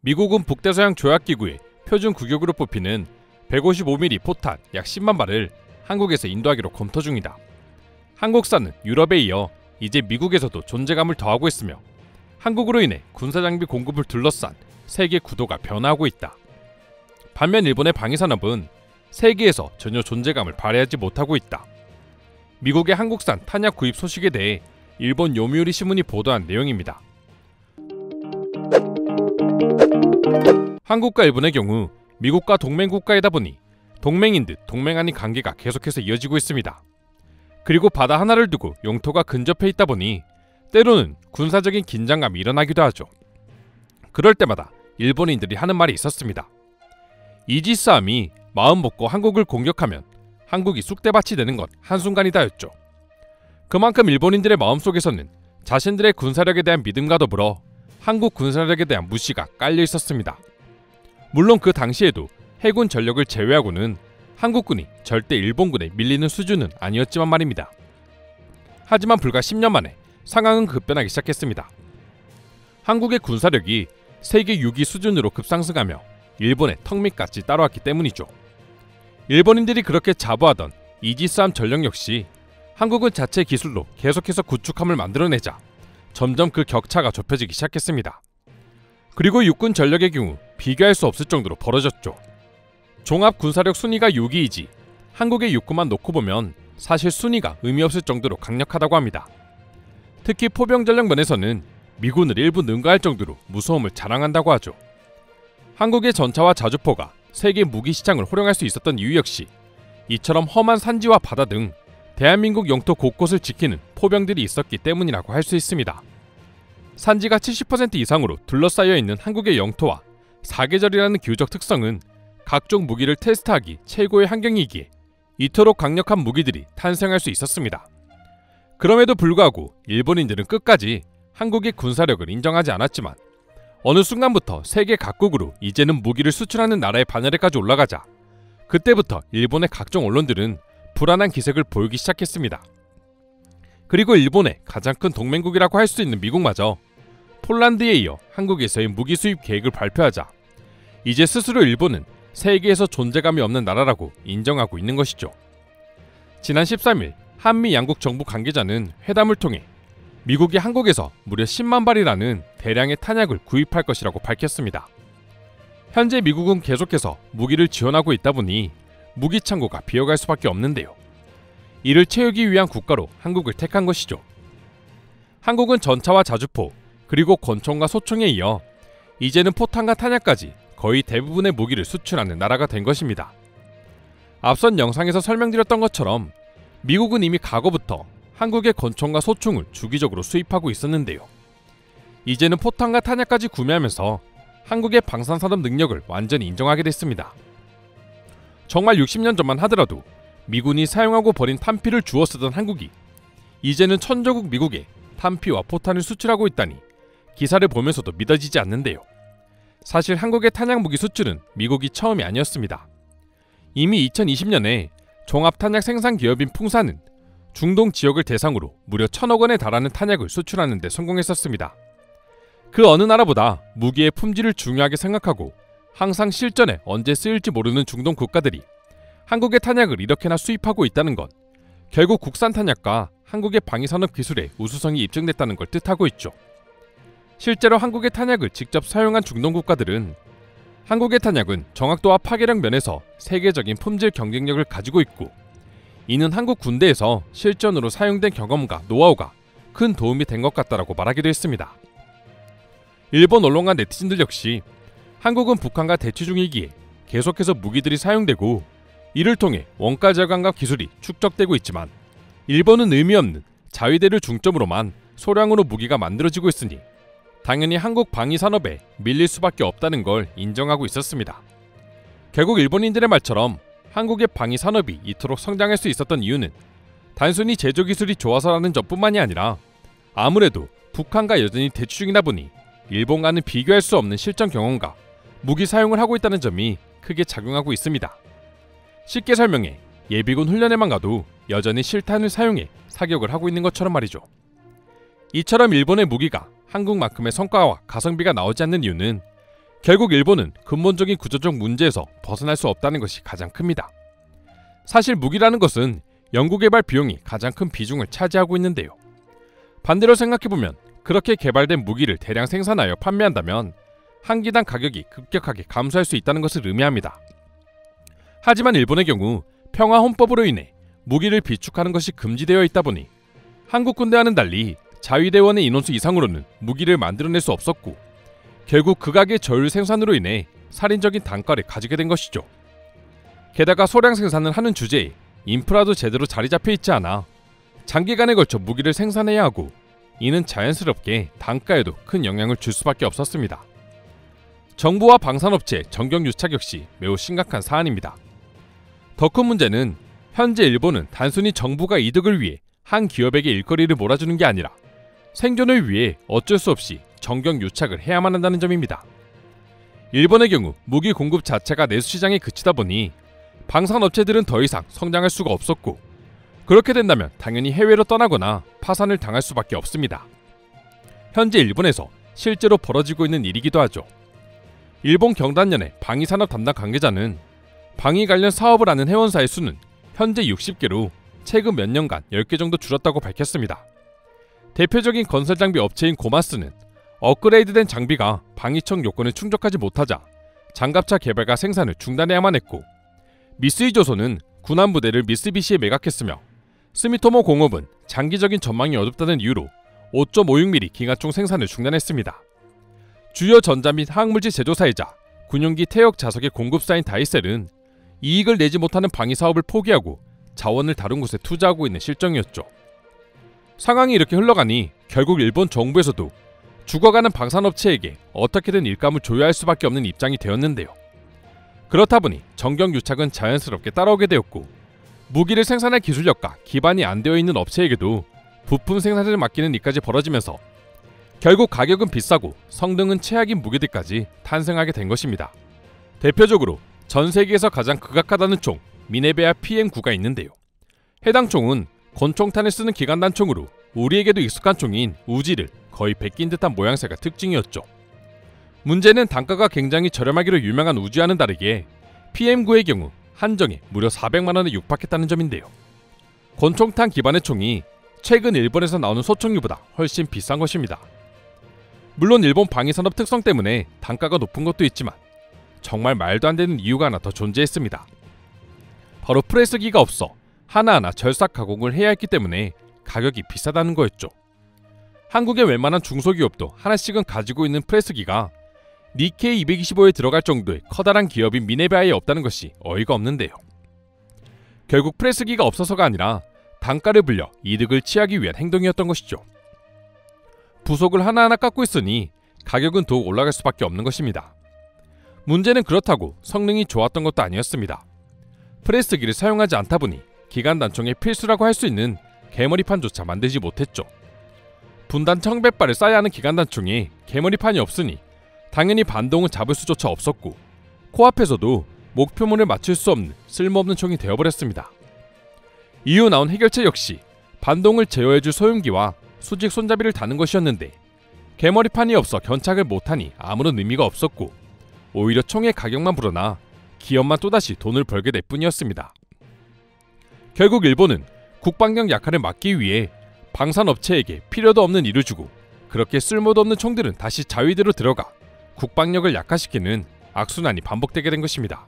미국은 북대서양 조약기구의 표준 구격으로 뽑히는 155mm 포탄 약 10만 발을 한국에서 인도하기로 검토 중이다. 한국사는 유럽에 이어 이제 미국에서도 존재감을 더하고 있으며 한국으로 인해 군사장비 공급을 둘러싼 세계 구도가 변화하고 있다. 반면 일본의 방위산업은 세계에서 전혀 존재감을 발휘하지 못하고 있다. 미국의 한국산 탄약 구입 소식에 대해 일본 요미우리 신문이 보도한 내용입니다. 한국과 일본의 경우 미국과 동맹국가이다 보니 동맹인 듯 동맹 아닌 관계가 계속해서 이어지고 있습니다. 그리고 바다 하나를 두고 영토가 근접해 있다 보니 때로는 군사적인 긴장감이 일어나기도 하죠. 그럴 때마다 일본인들이 하는 말이 있었습니다. 이지스함이 마음 먹고 한국을 공격하면 한국이 쑥대밭이 되는 건 한순간이다였죠. 그만큼 일본인들의 마음속에서는 자신들의 군사력에 대한 믿음과 더불어 한국 군사력에 대한 무시가 깔려 있었습니다. 물론 그 당시에도 해군 전력을 제외하고는 한국군이 절대 일본군에 밀리는 수준은 아니었지만 말입니다. 하지만 불과 10년 만에 상황은 급변하기 시작했습니다. 한국의 군사력이 세계 6위 수준으로 급상승하며 일본의 턱밑까지 따라왔기 때문이죠. 일본인들이 그렇게 자부하던 이지스함 전력 역시 한국은 자체 기술로 계속해서 구축함을 만들어내자 점점 그 격차가 좁혀지기 시작했습니다. 그리고 육군 전력의 경우 비교할 수 없을 정도로 벌어졌죠. 종합 군사력 순위가 6위이지 한국의 육군만 놓고 보면 사실 순위가 의미 없을 정도로 강력하다고 합니다. 특히 포병 전력 면에서는 미군을 일부 능가할 정도로 무서움을 자랑한다고 하죠. 한국의 전차와 자주포가 세계 무기 시장을 호령할 수 있었던 이유 역시 이처럼 험한 산지와 바다 등 대한민국 영토 곳곳을 지키는 포병들이 있었기 때문이라고 할 수 있습니다. 산지가 70% 이상으로 둘러싸여 있는 한국의 영토와 사계절이라는 기후적 특성은 각종 무기를 테스트하기 최고의 환경이기에 이토록 강력한 무기들이 탄생할 수 있었습니다. 그럼에도 불구하고 일본인들은 끝까지 한국의 군사력을 인정하지 않았지만 어느 순간부터 세계 각국으로 이제는 무기를 수출하는 나라의 반열에까지 올라가자 그때부터 일본의 각종 언론들은 불안한 기색을 보이기 시작했습니다. 그리고 일본의 가장 큰 동맹국이라고 할 수 있는 미국마저 폴란드에 이어 한국에서의 무기 수입 계획을 발표하자 이제 스스로 일본은 세계에서 존재감이 없는 나라라고 인정하고 있는 것이죠. 지난 13일 한미 양국 정부 관계자는 회담을 통해 미국이 한국에서 무려 10만 발이라는 대량의 탄약을 구입할 것이라고 밝혔습니다. 현재 미국은 계속해서 무기를 지원하고 있다 보니 무기 창고가 비어갈 수밖에 없는데요. 이를 채우기 위한 국가로 한국을 택한 것이죠. 한국은 전차와 자주포 그리고 권총과 소총에 이어 이제는 포탄과 탄약까지 거의 대부분의 무기를 수출하는 나라가 된 것입니다. 앞선 영상에서 설명드렸던 것처럼 미국은 이미 과거부터 한국의 권총과 소총을 주기적으로 수입하고 있었는데요. 이제는 포탄과 탄약까지 구매하면서 한국의 방산산업 능력을 완전히 인정하게 됐습니다. 정말 60년 전만 하더라도 미군이 사용하고 버린 탄피를 주워 쓰던 한국이 이제는 천조국 미국에 탄피와 포탄을 수출하고 있다니 기사를 보면서도 믿어지지 않는데요. 사실 한국의 탄약 무기 수출은 미국이 처음이 아니었습니다. 이미 2020년에 종합탄약 생산 기업인 풍산은 중동 지역을 대상으로 무려 1,000억 원에 달하는 탄약을 수출하는 데 성공했었습니다. 그 어느 나라보다 무기의 품질을 중요하게 생각하고 항상 실전에 언제 쓰일지 모르는 중동 국가들이 한국의 탄약을 이렇게나 수입하고 있다는 건 결국 국산 탄약과 한국의 방위산업 기술의 우수성이 입증됐다는 걸 뜻하고 있죠. 실제로 한국의 탄약을 직접 사용한 중동 국가들은 한국의 탄약은 정확도와 파괴력 면에서 세계적인 품질 경쟁력을 가지고 있고 이는 한국 군대에서 실전으로 사용된 경험과 노하우가 큰 도움이 된 것 같다라고 말하기도 했습니다. 일본 언론과 네티즌들 역시 한국은 북한과 대치 중이기에 계속해서 무기들이 사용되고 이를 통해 원가 절감과 기술이 축적되고 있지만 일본은 의미 없는 자위대를 중점으로만 소량으로 무기가 만들어지고 있으니 당연히 한국 방위산업에 밀릴 수밖에 없다는 걸 인정하고 있었습니다. 결국 일본인들의 말처럼 한국의 방위산업이 이토록 성장할 수 있었던 이유는 단순히 제조기술이 좋아서라는 점뿐만이 아니라 아무래도 북한과 여전히 대치 중이다 보니 일본과는 비교할 수 없는 실전 경험과 무기 사용을 하고 있다는 점이 크게 작용하고 있습니다. 쉽게 설명해 예비군 훈련에만 가도 여전히 실탄을 사용해 사격을 하고 있는 것처럼 말이죠. 이처럼 일본의 무기가 한국만큼의 성과와 가성비가 나오지 않는 이유는 결국 일본은 근본적인 구조적 문제에서 벗어날 수 없다는 것이 가장 큽니다. 사실 무기라는 것은 연구개발 비용이 가장 큰 비중을 차지하고 있는데요. 반대로 생각해보면 그렇게 개발된 무기를 대량 생산하여 판매한다면 한 기당 가격이 급격하게 감소할 수 있다는 것을 의미합니다. 하지만 일본의 경우 평화헌법으로 인해 무기를 비축하는 것이 금지되어 있다 보니 한국 군대와는 달리 자위대원의 인원수 이상으로는 무기를 만들어낼 수 없었고 결국 극악의 저율 생산으로 인해 살인적인 단가를 가지게 된 것이죠. 게다가 소량 생산을 하는 주제에 인프라도 제대로 자리 잡혀 있지 않아 장기간에 걸쳐 무기를 생산해야 하고 이는 자연스럽게 단가에도 큰 영향을 줄 수밖에 없었습니다. 정부와 방산업체의 정경유착 역시 매우 심각한 사안입니다. 더 큰 문제는 현재 일본은 단순히 정부가 이득을 위해 한 기업에게 일거리를 몰아주는 게 아니라 생존을 위해 어쩔 수 없이 정경유착을 해야만 한다는 점입니다. 일본의 경우 무기 공급 자체가 내수시장에 그치다 보니 방산업체들은 더 이상 성장할 수가 없었고 그렇게 된다면 당연히 해외로 떠나거나 파산을 당할 수밖에 없습니다. 현재 일본에서 실제로 벌어지고 있는 일이기도 하죠. 일본 경단련의 방위산업 담당 관계자는 방위 관련 사업을 하는 회원사의 수는 현재 60개로 최근 몇 년간 10개 정도 줄었다고 밝혔습니다. 대표적인 건설장비 업체인 고마스는 업그레이드된 장비가 방위청 요건에 충족하지 못하자 장갑차 개발과 생산을 중단해야만 했고 미쓰이조선은 군함부대를 미쓰비시에 매각했으며 스미토모 공업은 장기적인 전망이 어둡다는 이유로 5.56mm 기관총 생산을 중단했습니다. 주요 전자 및 화학물질 제조사이자 군용기 태역 자석의 공급사인 다이셀은 이익을 내지 못하는 방위 사업을 포기하고 자원을 다른 곳에 투자하고 있는 실정이었죠. 상황이 이렇게 흘러가니 결국 일본 정부에서도 죽어가는 방산업체에게 어떻게든 일감을 조여할 수밖에 없는 입장이 되었는데요. 그렇다 보니 정경유착은 자연스럽게 따라오게 되었고 무기를 생산할 기술력과 기반이 안 되어 있는 업체에게도 부품 생산을 맡기는 일까지 벌어지면서 결국 가격은 비싸고 성능은 최악인 무기들까지 탄생하게 된 것입니다. 대표적으로 전 세계에서 가장 극악하다는 총 미네베아 PM9가 있는데요. 해당 총은 권총탄을 쓰는 기관단총으로 우리에게도 익숙한 총인 우지를 거의 베낀 듯한 모양새가 특징이었죠. 문제는 단가가 굉장히 저렴하기로 유명한 우지와는 다르게 PM9의 경우 한정에 무려 400만원에 육박했다는 점인데요. 권총탄 기반의 총이 최근 일본에서 나오는 소총류보다 훨씬 비싼 것입니다. 물론 일본 방위산업 특성 때문에 단가가 높은 것도 있지만 정말 말도 안 되는 이유가 하나 더 존재했습니다. 바로 프레스기가 없어 하나하나 절삭 가공을 해야 했기 때문에 가격이 비싸다는 거였죠. 한국의 웬만한 중소기업도 하나씩은 가지고 있는 프레스기가 니케이 225에 들어갈 정도의 커다란 기업인 미네베아에 없다는 것이 어이가 없는데요. 결국 프레스기가 없어서가 아니라 단가를 불려 이득을 취하기 위한 행동이었던 것이죠. 부속을 하나하나 깎고 있으니 가격은 더욱 올라갈 수밖에 없는 것입니다. 문제는 그렇다고 성능이 좋았던 것도 아니었습니다. 프레스기를 사용하지 않다 보니 기관단총의 필수라고 할 수 있는 개머리판조차 만들지 못했죠. 분단 1100발을 쏴야 하는 기관단총에 개머리판이 없으니 당연히 반동은 잡을 수조차 없었고 코앞에서도 목표물을 맞출 수 없는 쓸모없는 총이 되어버렸습니다. 이후 나온 해결책 역시 반동을 제어해줄 소형기와 수직 손잡이를 다는 것이었는데 개머리판이 없어 견착을 못하니 아무런 의미가 없었고 오히려 총의 가격만 불어나 기업만 또다시 돈을 벌게 될 뿐이었습니다. 결국 일본은 국방력 약화를 막기 위해 방산업체에게 필요도 없는 일을 주고 그렇게 쓸모도 없는 총들은 다시 자위대로 들어가 국방력을 약화시키는 악순환이 반복되게 된 것입니다.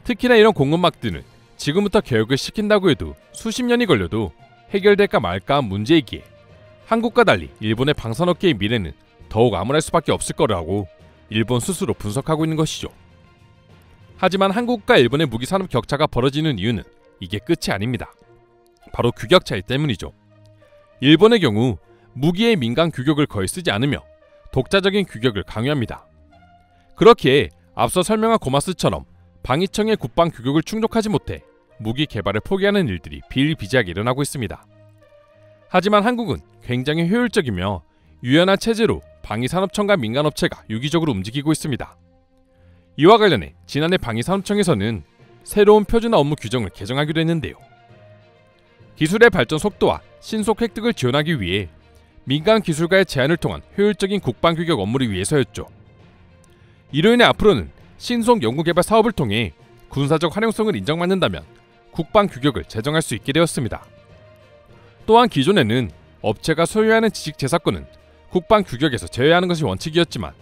특히나 이런 공급막들은 지금부터 개혁을 시킨다고 해도 수십 년이 걸려도 해결될까 말까한 문제이기에 한국과 달리 일본의 방산업계의 미래는 더욱 암울할 수밖에 없을 거라고 일본 스스로 분석하고 있는 것이죠. 하지만 한국과 일본의 무기산업 격차가 벌어지는 이유는 이게 끝이 아닙니다. 바로 규격 차이 때문이죠. 일본의 경우 무기의 민간 규격을 거의 쓰지 않으며 독자적인 규격을 강요합니다. 그렇기에 앞서 설명한 고마스처럼 방위청의 국방 규격을 충족하지 못해 무기 개발을 포기하는 일들이 비일비재하게 일어나고 있습니다. 하지만 한국은 굉장히 효율적이며 유연한 체제로 방위산업청과 민간업체가 유기적으로 움직이고 있습니다. 이와 관련해 지난해 방위산업청에서는 새로운 표준화 업무 규정을 개정하기로 했는데요. 기술의 발전 속도와 신속 획득을 지원하기 위해 민간 기술가의 제안을 통한 효율적인 국방 규격 업무를 위해서였죠. 이로 인해 앞으로는 신속 연구개발 사업을 통해 군사적 활용성을 인정받는다면 국방 규격을 제정할 수 있게 되었습니다. 또한 기존에는 업체가 소유하는 지식재산권은 국방 규격에서 제외하는 것이 원칙이었지만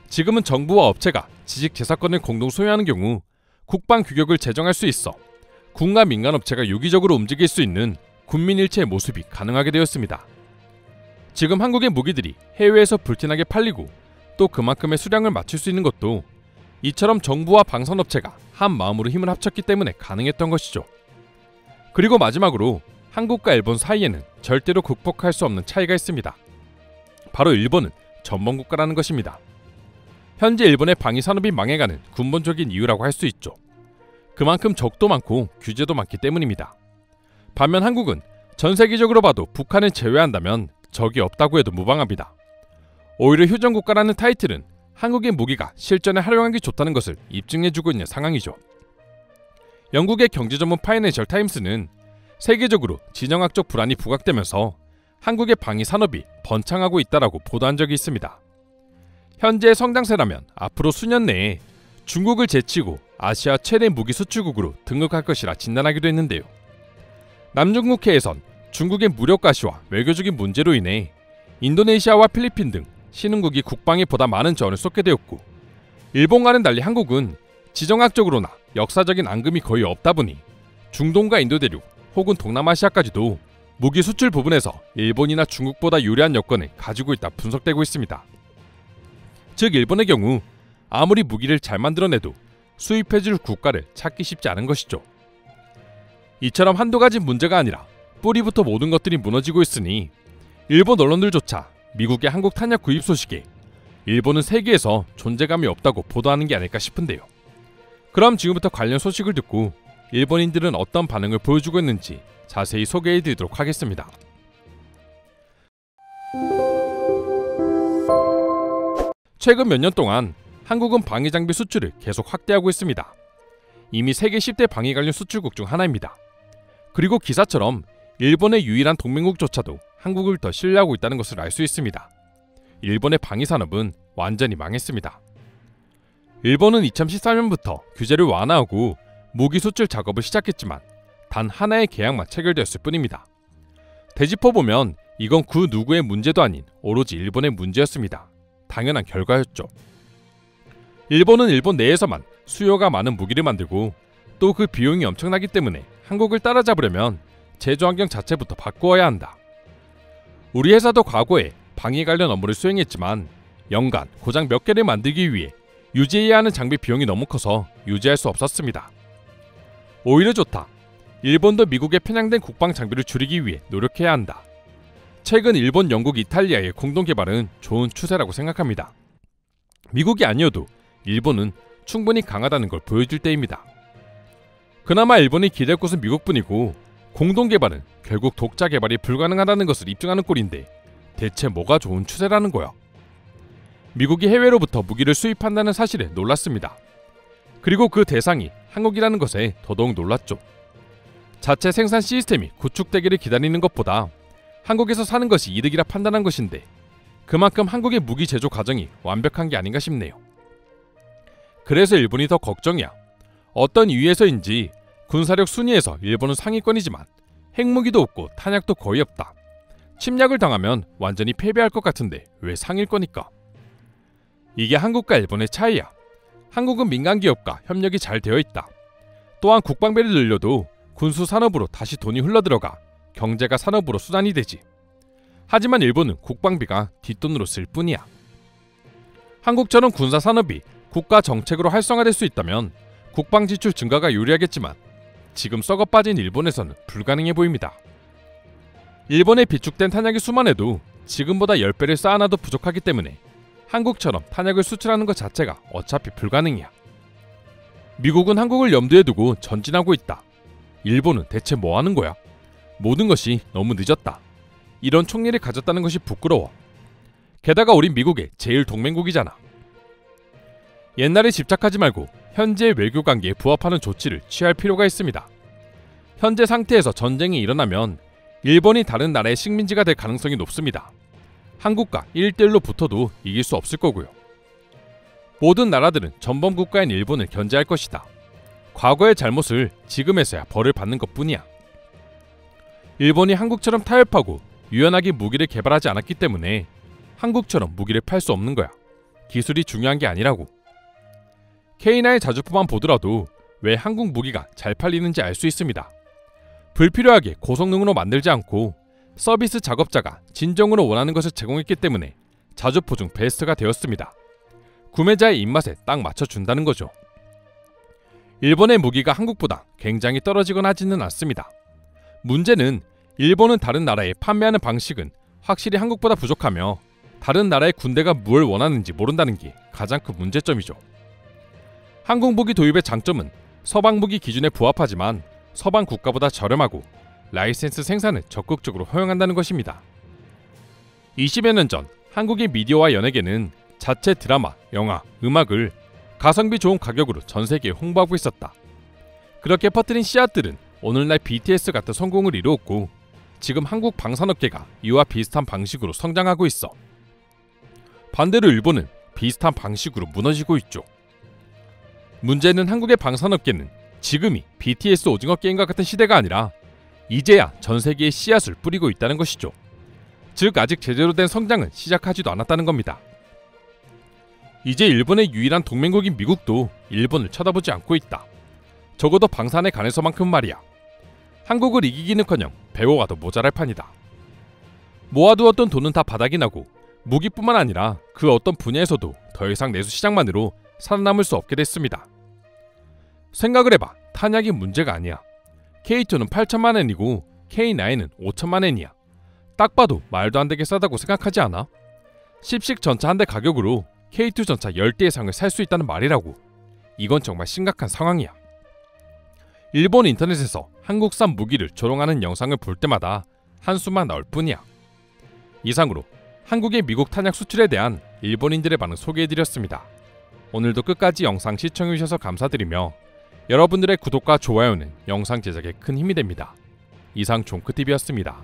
지금은 정부와 업체가 지식재산권을 공동 소유하는 경우 국방 규격을 제정할 수 있어 군과 민간업체가 유기적으로 움직일 수 있는 군민일체의 모습이 가능하게 되었습니다. 지금 한국의 무기들이 해외에서 불티나게 팔리고 또 그만큼의 수량을 맞출 수 있는 것도 이처럼 정부와 방산업체가 한 마음으로 힘을 합쳤기 때문에 가능했던 것이죠. 그리고 마지막으로 한국과 일본 사이에는 절대로 극복할 수 없는 차이가 있습니다. 바로 일본은 전범국가라는 것입니다. 현재 일본의 방위산업이 망해가는 근본적인 이유라고 할 수 있죠. 그만큼 적도 많고 규제도 많기 때문입니다. 반면 한국은 전 세계적으로 봐도 북한을 제외한다면 적이 없다고 해도 무방합니다. 오히려 휴전국가라는 타이틀은 한국의 무기가 실전에 활용하기 좋다는 것을 입증해주고 있는 상황이죠. 영국의 경제전문 파이낸셜 타임스는 세계적으로 진영학적 불안이 부각되면서 한국의 방위 산업이 번창하고 있다라고 보도한 적이 있습니다. 현재의 성장세라면 앞으로 수년 내에 중국을 제치고 아시아 최대 무기 수출국으로 등극할 것이라 진단하기도 했는데요. 남중국해에선 중국의 무력가시와 외교적인 문제로 인해 인도네시아와 필리핀 등 신흥국이 국방에 보다 많은 자원을 쏟게 되었고 일본과는 달리 한국은 지정학적으로나 역사적인 앙금이 거의 없다 보니 중동과 인도 대륙 혹은 동남아시아까지도 무기 수출 부분에서 일본이나 중국보다 유리한 여건을 가지고 있다 분석되고 있습니다. 즉 일본의 경우 아무리 무기를 잘 만들어내도 수입해줄 국가를 찾기 쉽지 않은 것이죠. 이처럼 한두 가지 문제가 아니라 뿌리부터 모든 것들이 무너지고 있으니 일본 언론들조차 미국의 한국 탄약 구입 소식에 일본은 세계에서 존재감이 없다고 보도하는 게 아닐까 싶은데요. 그럼 지금부터 관련 소식을 듣고 일본인들은 어떤 반응을 보여주고 있는지 자세히 소개해드리도록 하겠습니다. 최근 몇 년 동안 한국은 방위장비 수출을 계속 확대하고 있습니다. 이미 세계 10대 방위 관련 수출국 중 하나입니다. 그리고 기사처럼 일본의 유일한 동맹국조차도 한국을 더 신뢰하고 있다는 것을 알 수 있습니다. 일본의 방위산업은 완전히 망했습니다. 일본은 2014년부터 규제를 완화하고 무기 수출 작업을 시작했지만 단 하나의 계약만 체결되었을 뿐입니다. 되짚어보면 이건 그 누구의 문제도 아닌 오로지 일본의 문제였습니다. 당연한 결과였죠. 일본은 일본 내에서만 수요가 많은 무기를 만들고 또 그 비용이 엄청나기 때문에 한국을 따라잡으려면 제조 환경 자체부터 바꾸어야 한다. 우리 회사도 과거에 방위 관련 업무를 수행했지만 연간 고장 몇 개를 만들기 위해 유지해야 하는 장비 비용이 너무 커서 유지할 수 없었습니다. 오히려 좋다. 일본도 미국에 편향된 국방 장비를 줄이기 위해 노력해야 한다. 최근 일본, 영국, 이탈리아의 공동 개발은 좋은 추세라고 생각합니다. 미국이 아니어도 일본은 충분히 강하다는 걸 보여줄 때입니다. 그나마 일본이 기댈 곳은 미국뿐이고 공동 개발은 결국 독자 개발이 불가능하다는 것을 입증하는 꼴인데 대체 뭐가 좋은 추세라는 거야? 미국이 해외로부터 무기를 수입한다는 사실에 놀랐습니다. 그리고 그 대상이 한국이라는 것에 더더욱 놀랐죠. 자체 생산 시스템이 구축되기를 기다리는 것보다 한국에서 사는 것이 이득이라 판단한 것인데 그만큼 한국의 무기 제조 과정이 완벽한 게 아닌가 싶네요. 그래서 일본이 더 걱정이야. 어떤 이유에서인지 군사력 순위에서 일본은 상위권이지만 핵무기도 없고 탄약도 거의 없다. 침략을 당하면 완전히 패배할 것 같은데 왜 상일 거니까? 이게 한국과 일본의 차이야. 한국은 민간 기업과 협력이 잘 되어 있다. 또한 국방비를 늘려도 군수 산업으로 다시 돈이 흘러들어가 경제가 산업으로 순환이 되지. 하지만 일본은 국방비가 뒷돈으로 쓸 뿐이야. 한국처럼 군사 산업이 국가 정책으로 활성화될 수 있다면 국방 지출 증가가 유리하겠지만 지금 썩어 빠진 일본에서는 불가능해 보입니다. 일본의 비축된 탄약의 수만 해도 지금보다 10배를 쌓아놔도 부족하기 때문에 한국처럼 탄약을 수출하는 것 자체가 어차피 불가능이야. 미국은 한국을 염두에 두고 전진하고 있다. 일본은 대체 뭐 하는 거야? 모든 것이 너무 늦었다. 이런 총리를 가졌다는 것이 부끄러워. 게다가 우린 미국의 제일 동맹국이잖아. 옛날에 집착하지 말고 현재의 외교관계에 부합하는 조치를 취할 필요가 있습니다. 현재 상태에서 전쟁이 일어나면 일본이 다른 나라의 식민지가 될 가능성이 높습니다. 한국과 1대1로 붙어도 이길 수 없을 거고요. 모든 나라들은 전범 국가인 일본을 견제할 것이다. 과거의 잘못을 지금에서야 벌을 받는 것뿐이야. 일본이 한국처럼 타협하고 유연하게 무기를 개발하지 않았기 때문에 한국처럼 무기를 팔 수 없는 거야. 기술이 중요한 게 아니라고. K9 자주포만 보더라도 왜 한국 무기가 잘 팔리는지 알 수 있습니다. 불필요하게 고성능으로 만들지 않고 서비스 작업자가 진정으로 원하는 것을 제공했기 때문에 자주포 중 베스트가 되었습니다. 구매자의 입맛에 딱 맞춰준다는 거죠. 일본의 무기가 한국보다 굉장히 떨어지거나 하지는 않습니다. 문제는 일본은 다른 나라에 판매하는 방식은 확실히 한국보다 부족하며 다른 나라의 군대가 뭘 원하는지 모른다는 게 가장 큰 문제점이죠. 한국 무기 도입의 장점은 서방 무기 기준에 부합하지만 서방 국가보다 저렴하고 라이센스 생산을 적극적으로 허용한다는 것입니다. 20여 년 전 한국의 미디어와 연예계는 자체 드라마, 영화, 음악을 가성비 좋은 가격으로 전 세계에 홍보하고 있었다. 그렇게 퍼뜨린 씨앗들은 오늘날 BTS 같은 성공을 이루었고 지금 한국 방산업계가 이와 비슷한 방식으로 성장하고 있어. 반대로 일본은 비슷한 방식으로 무너지고 있죠. 문제는 한국의 방산업계는 지금이 BTS 오징어 게임과 같은 시대가 아니라 이제야 전 세계에 씨앗을 뿌리고 있다는 것이죠. 즉 아직 제대로 된 성장은 시작하지도 않았다는 겁니다. 이제 일본의 유일한 동맹국인 미국도 일본을 쳐다보지 않고 있다. 적어도 방산에 관해서만큼 말이야. 한국을 이기기는커녕 배워와도 모자랄 판이다. 모아두었던 돈은 다 바닥이 나고 무기뿐만 아니라 그 어떤 분야에서도 더 이상 내수 시장만으로 살아남을 수 없게 됐습니다. 생각을 해봐. 탄약이 문제가 아니야. K2는 8천만 엔이고 K9은 5천만 엔이야. 딱 봐도 말도 안 되게 싸다고 생각하지 않아? 10식 전차 한 대 가격으로 K2 전차 10대 이상을 살 수 있다는 말이라고. 이건 정말 심각한 상황이야. 일본 인터넷에서 한국산 무기를 조롱하는 영상을 볼 때마다 한숨만 나올 뿐이야. 이상으로 한국의 미국 탄약 수출에 대한 일본인들의 반응 소개해드렸습니다. 오늘도 끝까지 영상 시청해주셔서 감사드리며 여러분들의 구독과 좋아요는 영상 제작에 큰 힘이 됩니다. 이상 종크TV였습니다.